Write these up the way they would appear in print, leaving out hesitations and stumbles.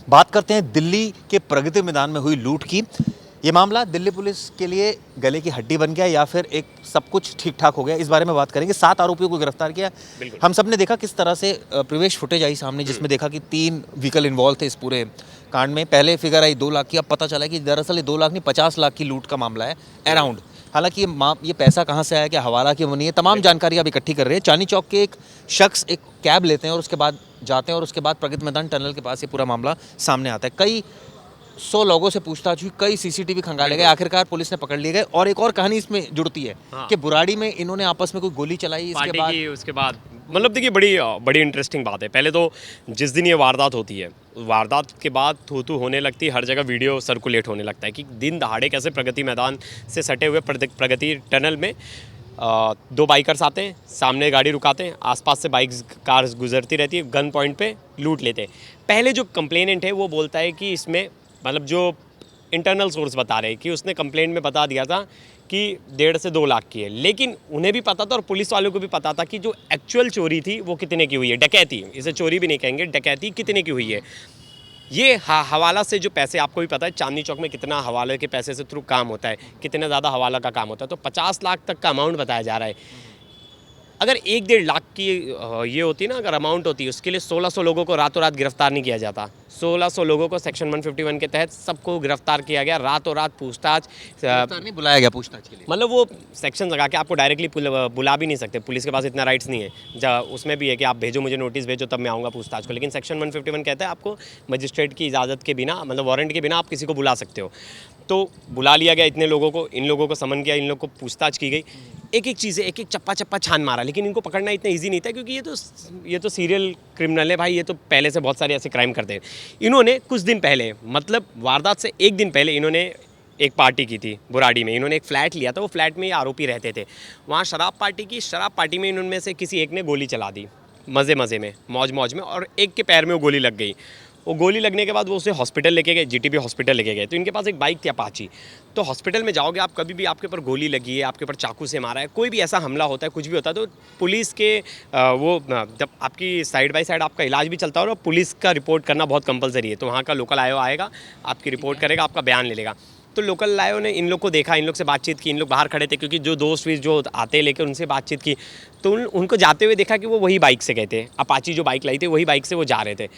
बात करते हैं दिल्ली के प्रगति मैदान में हुई लूट की। ये मामला दिल्ली पुलिस के लिए गले की हड्डी बन गया या फिर एक सब कुछ ठीक ठाक हो गया, इस बारे में बात करेंगे। 7 आरोपियों को गिरफ्तार किया। हम सब ने देखा किस तरह से प्रवेश फुटेज आई सामने, जिसमें देखा कि 3 व्हीकल इन्वॉल्व थे इस पूरे कांड में। पहले फिगर आई 2 लाख की, अब पता चला कि दरअसल ये 2 लाख नहीं 50 लाख की लूट का मामला है अराउंड। हालांकि ये पैसा कहाँ से आया, क्या हवाला क्यों बनी है, तमाम जानकारी आप इकट्ठी कर रहे हैं। चांदनी चौक के एक शख्स एक कैब लेते हैं और उसके बाद जाते हैं और उसके बाद प्रगति मैदान टनल के पास ये पूरा मामला सामने आता है। कई 100 लोगों से पूछताछ हुई, कई सीसीटीवी खंगाले गए, आखिरकार पुलिस ने पकड़ लिए गए। और एक और कहानी इसमें जुड़ती है कि बुराड़ी में इन्होंने आपस में कोई गोली चलाई, उसके बाद मतलब देखिए बड़ी इंटरेस्टिंग बात है। पहले तो जिस दिन ये वारदात होती है, वारदात के बाद थू होने लगती है, हर जगह वीडियो सर्कुलेट होने लगता है कि दिन दहाड़े कैसे प्रगति मैदान से सटे हुए प्रगति टनल में 2 बाइकर्स आते हैं, सामने गाड़ी रुकाते हैं, आसपास से बाइक्स कार्स गुजरती रहती है, गन पॉइंट पे लूट लेते हैं। पहले जो कंप्लेनेंट है वो बोलता है कि इसमें मतलब जो इंटरनल सोर्स बता रहे हैं कि उसने कंप्लेंट में बता दिया था कि 1.5 से 2 लाख की है, लेकिन उन्हें भी पता था और पुलिस वालों को भी पता था कि जो एक्चुअल चोरी थी वो कितने की हुई है, डकैती, इसे चोरी भी नहीं कहेंगे, डकैती कितने की हुई है। ये हवाला से जो पैसे, आपको भी पता है चांदनी चौक में कितना हवाले के पैसे से थ्रू काम होता है, कितना ज़्यादा हवाला का काम होता है, तो 50 लाख तक का अमाउंट बताया जा रहा है। अगर 1-1.5 लाख की ये होती है ना, अगर अमाउंट होती है, उसके लिए 1600 लोगों को रातों रात गिरफ्तार नहीं किया जाता। 1600 लोगों को सेक्शन 151 के तहत सबको गिरफ्तार किया गया, रातों रात पूछताछ नहीं बुलाया गया पूछताछ के लिए। मतलब वो सेक्शन लगा के आपको डायरेक्टली बुला भी नहीं सकते, पुलिस के पास इतना राइट्स नहीं है। उसमें भी है कि आप भेजो, मुझे नोटिस भेजो, तब मैं आऊँगा पूछताछ को। लेकिन सेक्शन 151 कहता है आपको मजिस्ट्रेट की इजाज़त के बिना, मतलब वारंट के बिना आप किसी को बुला सकते हो। तो बुला लिया गया इतने लोगों को, इन लोगों को समन किया, इन लोगों को पूछताछ की गई, एक एक चीज़ें, एक एक चप्पा छान मारा। लेकिन इनको पकड़ना इतना इजी नहीं था, क्योंकि ये तो सीरियल क्रिमिनल है भाई, ये तो पहले से बहुत सारे ऐसे क्राइम करते हैं। इन्होंने कुछ दिन पहले, मतलब वारदात से एक दिन पहले, इन्होंने एक पार्टी की थी बुराड़ी में। इन्होंने एक फ्लैट लिया था, वो फ्लैट में ये आरोपी रहते थे। वहाँ शराब पार्टी में इनमें से किसी एक ने गोली चला दी, मज़े में, मौज में, और एक के पैर में वो गोली लग गई। वो गोली लगने के बाद वो उसे हॉस्पिटल लेके गए, जीटीबी हॉस्पिटल लेके गए। तो इनके पास एक बाइक थी अपाची। तो हॉस्पिटल में जाओगे आप, कभी भी आपके ऊपर गोली लगी है, आपके ऊपर चाकू से मारा है, कोई भी ऐसा हमला होता है, कुछ भी होता है, तो पुलिस के जब आपकी साइड बाय साइड आपका इलाज भी चलता है और पुलिस का रिपोर्ट करना बहुत कंपलसरी है। तो वहाँ का लोकल आयो आएगा, आपकी रिपोर्ट करेगा, आपका बयान ले लेगा। तो लोकल आयो ने इन लोग को देखा, इन लोग से बातचीत की, इन लोग बाहर खड़े थे क्योंकि जो दोस्त भी जो आते लेके उनसे बातचीत की, तो उनको जाते हुए देखा कि वो वही बाइक से गए थे, अपाची जो बाइक लाई थी वही बाइक से वो जा रहे थे।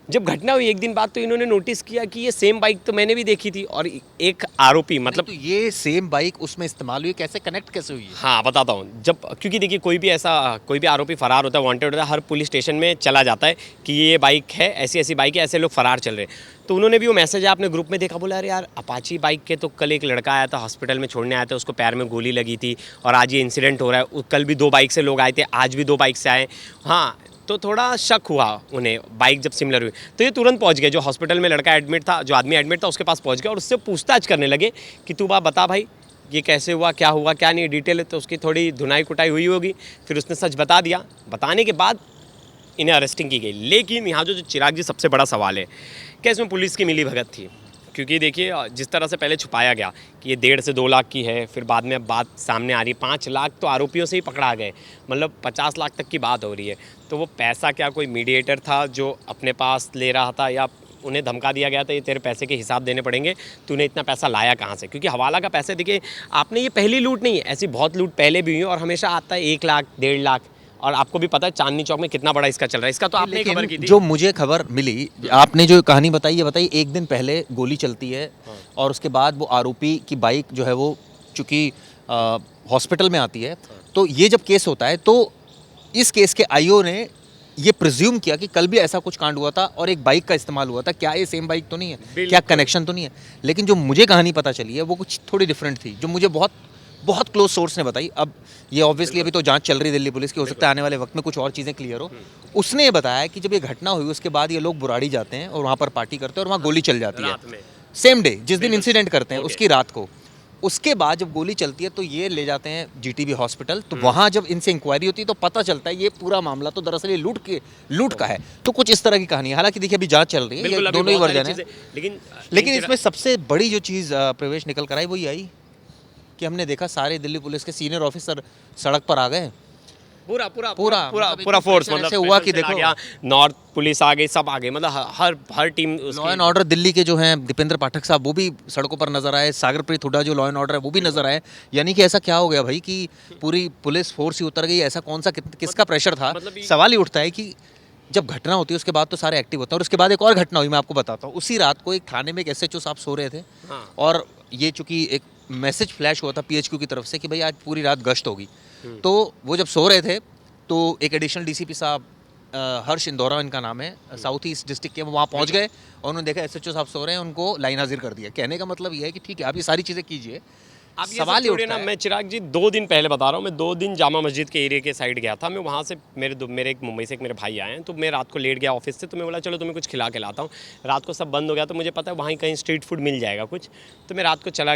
जब घटना हुई एक दिन बाद, तो इन्होंने नोटिस किया कि ये सेम बाइक तो मैंने भी देखी थी, और एक आरोपी, मतलब तो ये सेम बाइक उसमें इस्तेमाल हुई, कैसे कनेक्ट कैसे हुई है? हाँ बताता हूँ। जब, क्योंकि देखिए कोई भी आरोपी फरार होता है, वांटेड होता है, हर पुलिस स्टेशन में चला जाता है कि ये बाइक है, ऐसी बाइक है, ऐसे लोग फरार चल रहे हैं। तो उन्होंने भी वो मैसेज अपने ग्रुप में देखा, बोला अरे यार अपाची बाइक के तो कल एक लड़का आया था, हॉस्पिटल में छोड़ने आया था, उसको पैर में गोली लगी थी, और आज ये इंसिडेंट हो रहा है। कल भी 2 बाइक से लोग आए थे, आज भी 2 बाइक से आए। हाँ, तो थोड़ा शक हुआ उन्हें, बाइक जब सिमिलर हुई तो ये तुरंत पहुंच गए, जो हॉस्पिटल में लड़का एडमिट था, जो आदमी एडमिट था, उसके पास पहुंच गया और उससे पूछताछ करने लगे कि तू बता भाई ये कैसे हुआ क्या नहीं, डिटेल है। तो उसकी थोड़ी धुनाई कुटाई हुई होगी, फिर उसने सच बता दिया। बताने के बाद इन्हें अरेस्टिंग की गई। लेकिन यहाँ जो चिराग जी सबसे बड़ा सवाल है कि इसमें पुलिस की मिलीभगत थी, क्योंकि देखिए जिस तरह से पहले छुपाया गया कि ये 1.5 से 2 लाख की है, फिर बाद में बात सामने आ रही 5 लाख तो आरोपियों से ही पकड़ा गए, मतलब 50 लाख तक की बात हो रही है। तो वो पैसा क्या कोई मीडिएटर था जो अपने पास ले रहा था, या उन्हें धमका दिया गया था ये तेरे पैसे के हिसाब देने पड़ेंगे, तूने इतना पैसा लाया कहाँ से? क्योंकि हवाला का पैसा, देखिए आपने, ये पहली लूट नहीं है, ऐसी बहुत लूट पहले भी हुई है और हमेशा आता है 1 लाख 1.5 लाख। और आपको भी पता है चांदनी चौक में कितना बड़ा इसका चल रहा है, इसका तो आपने खबर की थी। जो मुझे खबर मिली, आपने जो कहानी बताई, ये बताई एक दिन पहले गोली चलती है और उसके बाद वो आरोपी की बाइक जो है वो चूंकि हॉस्पिटल में आती है। तो ये जब केस होता है तो इस केस के आईओ ने ये प्रिज्यूम किया कि कल भी ऐसा कुछ कांड हुआ था और एक बाइक का इस्तेमाल हुआ था, क्या ये सेम बाइक तो नहीं है, क्या कनेक्शन तो नहीं है? लेकिन जो मुझे कहानी पता चली है वो कुछ थोड़ी डिफरेंट थी, जो मुझे बहुत क्लोज सोर्स ने बताई। अब ये ऑब्वियसली अभी तो जांच चल रही है दिल्ली पुलिस की, हो सकता है आने वाले वक्त में कुछ और चीज़ें क्लियर हो। उसने ये बताया कि जब ये घटना हुई उसके बाद ये लोग बुराड़ी जाते हैं और वहाँ पर पार्टी करते हैं और वहाँ गोली चल जाती है सेम डे, जिस दिन इंसिडेंट करते हैं उसकी रात को। उसके बाद जब गोली चलती है तो ये ले जाते हैं जीटीबी हॉस्पिटल। तो वहाँ जब इनसे इंक्वायरी होती है तो पता चलता है ये पूरा मामला तो दरअसल ये लूट का है। तो कुछ इस तरह की कहानी है। हालांकि देखिए अभी जांच चल रही है, ये दोनों ही वर्जन है। लेकिन इसमें सबसे बड़ी जो चीज़ प्रवेश निकल कर आई वो ये आई कि हमने देखा सारे दिल्ली पुलिस के सीनियर ऑफिसर सड़क पर आ गए पूरा पूरा पूरा पूरा मतलब पूरा इतना फोर्स pressure मतलब ऐसे हुआ special कि cell आ देखो, गया, नॉर्थ पुलिस आ गई, सब आ गई, मतलब हर team law and order Delhi के जो हैं दीपेंद्र पाठक साहब वो भी सड़कों पर नजर आए, सागरप्रीत हुड्डा जो लॉ एंड ऑर्डर है वो भी नजर आए। यानी कि ऐसा क्या हो गया भाई कि पूरी पुलिस फोर्स ही उतर गई, ऐसा कौन सा किसका प्रेशर था? मतलब सवाल ही उठता है कि जब घटना होती है उसके बाद तो सारे एक्टिव होते हैं, और उसके बाद एक और घटना हुई, मैं आपको बताता हूँ। उसी रात को एक थाने में एक एसएचओ साहब सो रहे थे, हाँ। और ये चूंकि एक मैसेज फ्लैश हुआ था पीएचक्यू की तरफ से कि भाई आज पूरी रात गश्त होगी, तो वो जब सो रहे थे तो एक एडिशनल डीसीपी साहब, हर्ष इंदौरा इनका नाम है, साउथ ईस्ट डिस्ट्रिक्ट के, वो वहाँ पहुँच गए और उन्होंने देखा एसएचओ साहब सो रहे हैं, उनको लाइन हाजिर कर दिया। कहने का मतलब ये है कि ठीक है आप ये सारी चीज़ें कीजिए। अब ये सवाल सब ही छोड़िए उठता ना, है। मैं चिराग जी 2 दिन पहले बता रहा हूँ, मैं 2 दिन जामा मस्जिद के एरिया के साइड गया था। मैं वहाँ से मेरे एक मुंबई से एक मेरे भाई आए हैं, तो मैं रात को लेट गया ऑफिस से, तो मैं बोला चलो तुम्हें कुछ खिला के लाता हूँ। रात को सब बंद हो गया, तो मुझे पता है वहाँ कहीं स्ट्रीट फूड मिल जाएगा कुछ, तो मैं रात को चला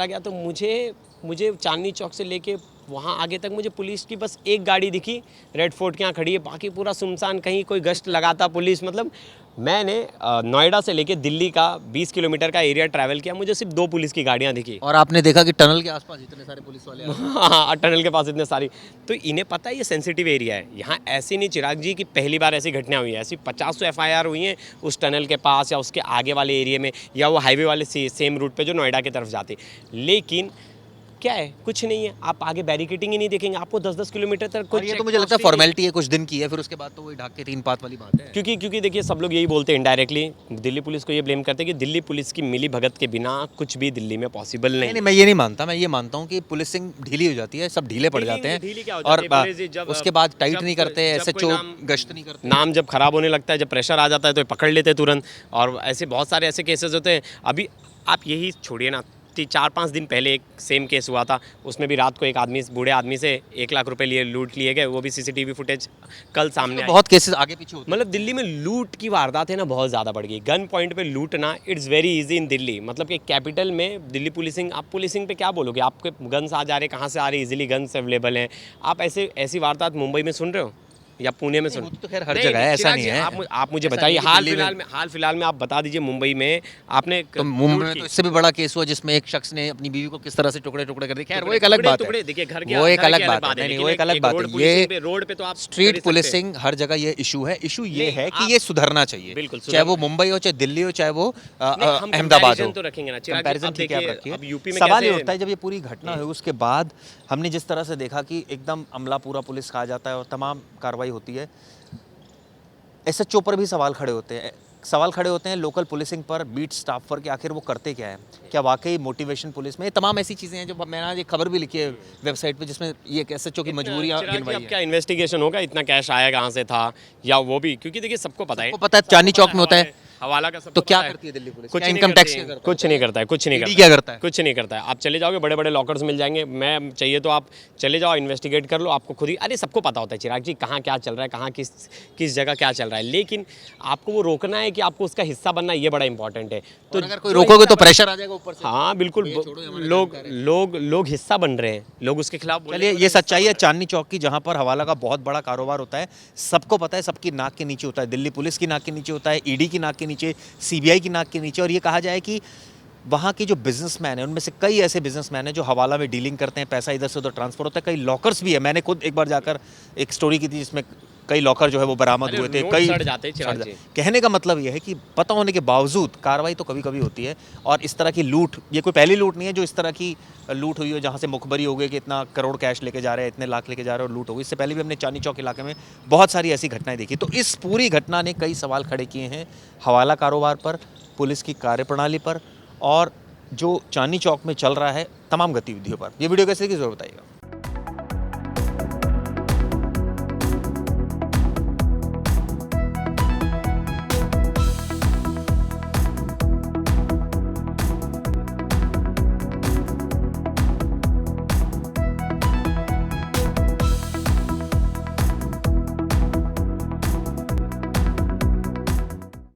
गया। तो मुझे चांदनी चौक से लेके वहाँ आगे तक मुझे पुलिस की बस एक गाड़ी दिखी, रेड फोर्ट के यहाँ खड़ी है, बाकी पूरा सुनसान, कहीं कोई गश्त लगाता पुलिस। मतलब मैंने नोएडा से लेके दिल्ली का 20 किलोमीटर का एरिया ट्रैवल किया, मुझे सिर्फ 2 पुलिस की गाड़ियाँ दिखी। और आपने देखा कि टनल के आसपास इतने सारे पुलिस वाले आ गए। हाँ, टनल के पास इतने सारी, तो इन्हें पता है ये सेंसिटिव एरिया है। यहाँ ऐसी नहीं चिराग जी कि पहली बार ऐसी घटना हुई है, ऐसी 50 एफआईआर हुई हैं उस टनल के पास या उसके आगे वाले एरिया में, या वो हाईवे वाले सेम रूट पे जो नोएडा की तरफ जाते। लेकिन क्या है, कुछ नहीं है, आप आगे बैरिकेटिंग ही नहीं देखेंगे, आपको 10-10 किलोमीटर तक और कुछ ये तो मुझे लगता है फॉर्मेलिटी है, कुछ दिन की है, फिर उसके बाद तो वही ढाक के 3 पात वाली बात है। क्योंकि देखिए सब लोग यही बोलते हैं इनडायरेक्टली, दिल्ली पुलिस को ये ब्लेम करते हैं कि दिल्ली पुलिस की मिली भगत के बिना कुछ भी दिल्ली में पॉसिबल नहीं। नहीं, मैं ये नहीं मानता। मैं ये मानता हूँ कि पुलिसिंग ढीली हो जाती है, सब ढीले पड़ ढीली- जाते हैं, ढीली क्या हो और जाती है, पुलिस जब- उसके बाद टाइट जब- नहीं करते, जब कोई एसएचओ नाम- गश्त नहीं करते। नाम जब खराब होने लगता है, जब प्रेशर आ जाता है तो पकड़ लेते हैं तुरंत। और ऐसे बहुत सारे ऐसे केसेस होते हैं। अभी आप यही छोड़िए ना, 4-5 दिन पहले एक सेम केस हुआ था, उसमें भी रात को एक आदमी, बूढ़े आदमी से 1 लाख रुपए लिए लूट लिए गए, वो भी सीसीटीवी फुटेज कल सामने आई। बहुत केसेस आगे पीछे होते हैं। मतलब दिल्ली में लूट की वारदात है ना बहुत ज़्यादा बढ़ गई। गन पॉइंट पे लूटना it's very easy in Delhi. मतलब कि कैपिटल में दिल्ली पुलिसिंग, आप पुलिसिंग पे क्या बोलोगे, आपके गन्स आ जा रहे, कहाँ से आ रहे, इजीली गन्स अवेलेबल हैं। आप ऐसी वारदात मुंबई में सुन रहे हो या पुणे में सुन? वो तो खैर हर जगह है, ऐसा चिराग नहीं जी, है। आप मुझे ऐसा बताइए, नहीं है कि दिल्ली में- हाल फिलहाल में आप बता दीजिए मुंबई में आपने तो मुंबई में तो इससे भी बड़ा केस हुआ जिसमें एक शख्स ने अपनी बीवी को किस तरह से टुकड़े टुकड़े कर दिए। खैर वो एक अलग बात है, देखिए घर वो एक अलग बात है। नहीं, वो एक अलग बात है। ये रोड पे तो आप स्ट्रीट पुलिसिंग हर जगह ये इशू है। इशू ये नहीं, है कि आप- ये सुधरना चाहिए, बिल्कुल, चाहे वो मुंबई हो, चाहे दिल्ली हो, चाहे वो हम अहमदाबाद हो। comparison तो रखेंगे ना चिराग जी, कंपैरिजन अब ठीक है, आप देखिए, रखिए। अब यूपी में सवाल ये कैसे- उठता है जब ये पूरी घटना हुई उसके बाद हमने जिस तरह से देखा कि एकदम अमला पूरा पुलिस का आ जाता है और तमाम कार्रवाई होती है, एसएचओ पर भी सवाल खड़े होते हैं। सवाल खड़े होते हैं लोकल पुलिसिंग पर, बीट स्टाफ पर, कि आखिर वो करते क्या है, क्या वाकई मोटिवेशन पुलिस में, ये तमाम ऐसी चीज़ें हैं जो मैंने आज एक खबर भी लिखी है वेबसाइट पे, जिसमें ये एसएचओ की मजबूरियाँ चिराग जी, गिनवाई अब हैं। क्या इन्वेस्टिगेशन होगा, इतना कैश आया कहाँ से था, या वो भी, क्योंकि देखिए सबको पता है, सबको पता है चांदनी चौक में होता है। हवाला का सब तो क्या करती है दिल्ली पुलिस? कुछ क्या नहीं इनकम करती टैक्स है, क्या करता है? कुछ नहीं करता है, कुछ नहीं ईडी करता क्या करता है? कुछ नहीं करता है। आप चले जाओगे, बड़े बड़े लॉकर्स मिल जाएंगे, मैं चाहिए तो आप चले जाओ, इन्वेस्टिगेट कर लो, आपको खुद ही, अरे सबको पता होता है चिराग जी कहाँ क्या चल रहा है, कहाँ किस जगह क्या चल रहा है। लेकिन आपको वो रोकना है कि आपको उसका हिस्सा बनना, ये बड़ा इंपॉर्टेंट है। तो अगर कोई रोकोगे तो प्रेशर आ जाएगा ऊपर से। हाँ बिल्कुल, लोग हिस्सा बन रहे हैं, लोग उसके खिलाफ बोलेंगे, चलिए, ये सच्चाई है चांदनी चौक की, जहां पर हवाला का बहुत बड़ा कारोबार होता है। सबको पता है, सबकी नाक के नीचे होता है, दिल्ली पुलिस की नाक के नीचे होता है, ईडी की नाक के नीचे, सीबीआई की नाक के नीचे। और ये कहा जाए कि वहाँ के जो बिजनेसमैन हैं उनमें से कई ऐसे बिजनेसमैन हैं जो हवाला में डीलिंग करते हैं, पैसा इधर से उधर ट्रांसफर होता है। कई लॉकर्स भी है, मैंने खुद एक बार जाकर एक स्टोरी की थी जिसमें कई लॉकर जो है वो बरामद अरे हुए थे। नोट कई सड़ जाते हैं चिराग जी। कहने का मतलब ये है कि पता होने के बावजूद कार्रवाई तो कभी कभी होती है। और इस तरह की लूट, ये कोई पहली लूट नहीं है जो इस तरह की लूट हुई हो, जहाँ से मुखबरी हो गई कि इतना करोड़ कैश लेके जा रहे हैं, इतने लाख लेके जा रहे हैं और लूट हो गई। इससे पहले भी हमने चांदनी चौक इलाके में बहुत सारी ऐसी घटनाएं देखी। तो इस पूरी घटना ने कई सवाल खड़े किए हैं हवाला कारोबार पर, पुलिस की कार्यप्रणाली पर, और जो चांदनी चौक में चल रहा है तमाम गतिविधियों पर। ये वीडियो कैसे लगी ज़रूर बताइएगा।